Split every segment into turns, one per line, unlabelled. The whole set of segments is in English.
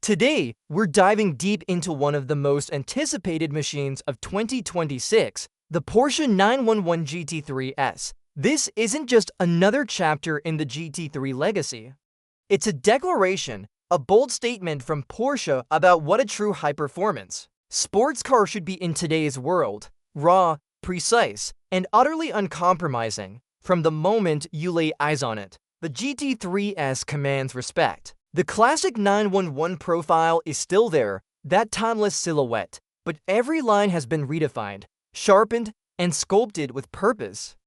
Today, we're diving deep into one of the most anticipated machines of 2026, the Porsche 911 GT3S. This isn't just another chapter in the GT3 legacy. It's a declaration, a bold statement from Porsche about what a true high-performance sports car should be in today's world: raw, precise, and utterly uncompromising. From the moment you lay eyes on it, the GT3S commands respect. The classic 911 profile is still there, that timeless silhouette, but every line has been redefined, sharpened, and sculpted with purpose.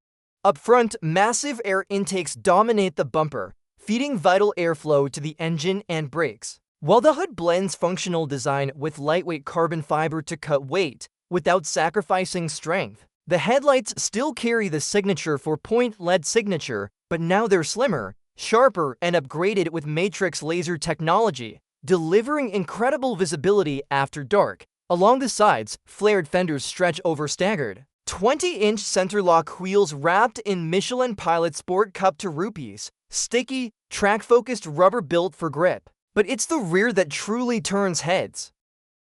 Up front, massive air intakes dominate the bumper, feeding vital airflow to the engine and brakes, while the hood blends functional design with lightweight carbon fiber to cut weight without sacrificing strength. The headlights still carry the signature 4-point LED signature, but now they're slimmer, sharper, and upgraded with matrix laser technology, delivering incredible visibility after dark. Along the sides, flared fenders stretch over staggered 20-inch center-lock wheels wrapped in Michelin Pilot Sport Cup to rupees, sticky, track-focused rubber built for grip. But it's the rear that truly turns heads.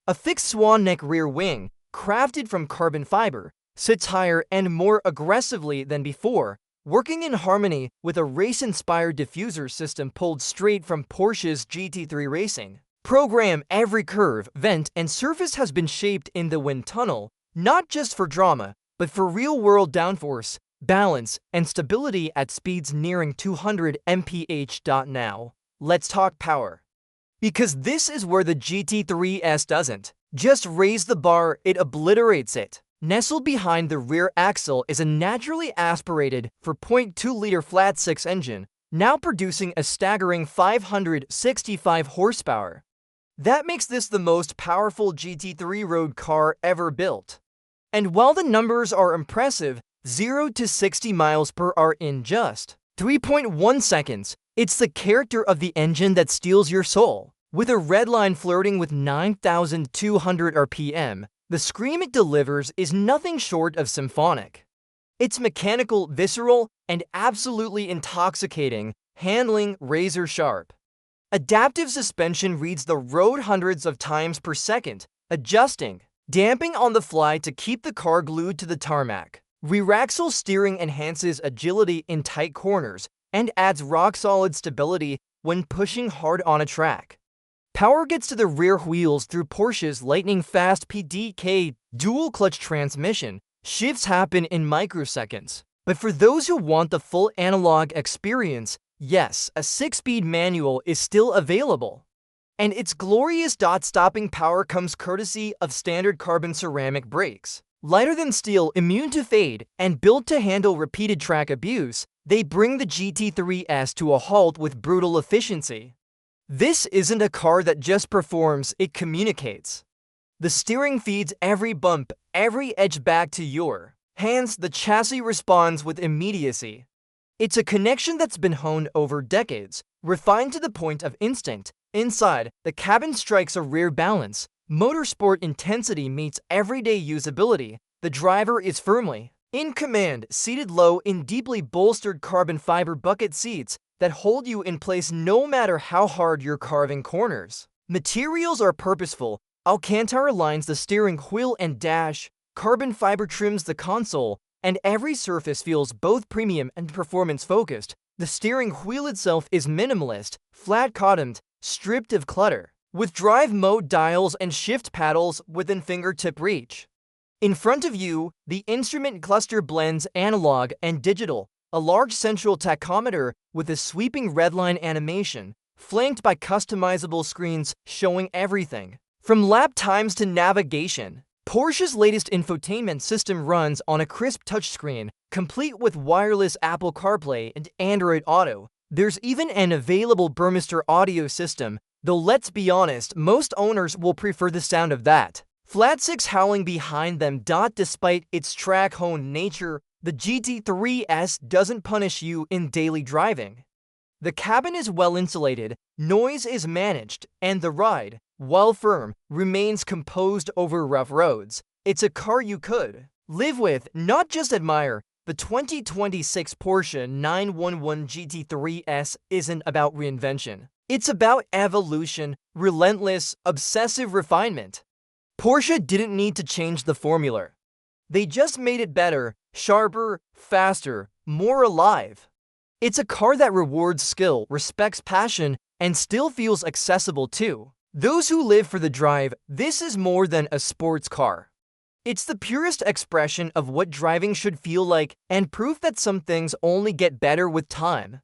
A fixed swan neck rear wing, crafted from carbon fiber, sits higher and more aggressively than before, working in harmony with a race-inspired diffuser system pulled straight from Porsche's GT3 Racing. Program every curve, vent, and surface has been shaped in the wind tunnel, not just for drama, but for real-world downforce, balance, and stability at speeds nearing 200 mph. Now, let's talk power. Because this is where the GT3S doesn't just raise the bar, it obliterates it. Nestled behind the rear axle is a naturally aspirated 4.2-liter flat-six engine, now producing a staggering 565 horsepower. That makes this the most powerful GT3 road car ever built. And while the numbers are impressive, 0 to 60 miles per hour in just 3.1 seconds, it's the character of the engine that steals your soul. With a redline flirting with 9,200 RPM, the scream it delivers is nothing short of symphonic. It's mechanical, visceral, and absolutely intoxicating, handling razor sharp. Adaptive suspension reads the road hundreds of times per second, adjusting, damping on the fly to keep the car glued to the tarmac. Rear-axle steering enhances agility in tight corners and adds rock-solid stability when pushing hard on a track. Power gets to the rear wheels through Porsche's lightning-fast PDK dual-clutch transmission. Shifts happen in microseconds. But for those who want the full analog experience, yes, a 6-speed manual is still available. And its glorious dot-stopping power comes courtesy of standard carbon ceramic brakes. Lighter than steel, immune to fade, and built to handle repeated track abuse, they bring the GT3S to a halt with brutal efficiency. This isn't a car that just performs, it communicates. The steering feeds every bump, every edge back to your hands. The chassis responds with immediacy. It's a connection that's been honed over decades, refined to the point of instinct. Inside, the cabin strikes a rare balance. Motorsport intensity meets everyday usability. The driver is firmly in command, seated low in deeply bolstered carbon fiber bucket seats that hold you in place no matter how hard you're carving corners. Materials are purposeful. Alcantara lines the steering wheel and dash, carbon fiber trims the console, and every surface feels both premium and performance-focused. The steering wheel itself is minimalist, flat-bottomed, stripped of clutter, with drive mode dials and shift paddles within fingertip reach. In front of you, the instrument cluster blends analog and digital, a large central tachometer with a sweeping redline animation, flanked by customizable screens showing everything from lap times to navigation. Porsche's latest infotainment system runs on a crisp touchscreen, complete with wireless Apple CarPlay and Android Auto. There's even an available Burmester audio system, though let's be honest, most owners will prefer the sound of that flat six howling behind them. Despite its track-honed nature, the GT3S doesn't punish you in daily driving. The cabin is well insulated, noise is managed, and the ride, while firm, remains composed over rough roads. It's a car you could live with, not just admire. The 2026 Porsche 911 GT3S isn't about reinvention. It's about evolution, relentless, obsessive refinement. Porsche didn't need to change the formula. They just made it better, sharper, faster, more alive. It's a car that rewards skill, respects passion, and still feels accessible too. Those who live for the drive, this is more than a sports car. It's the purest expression of what driving should feel like and proof that some things only get better with time.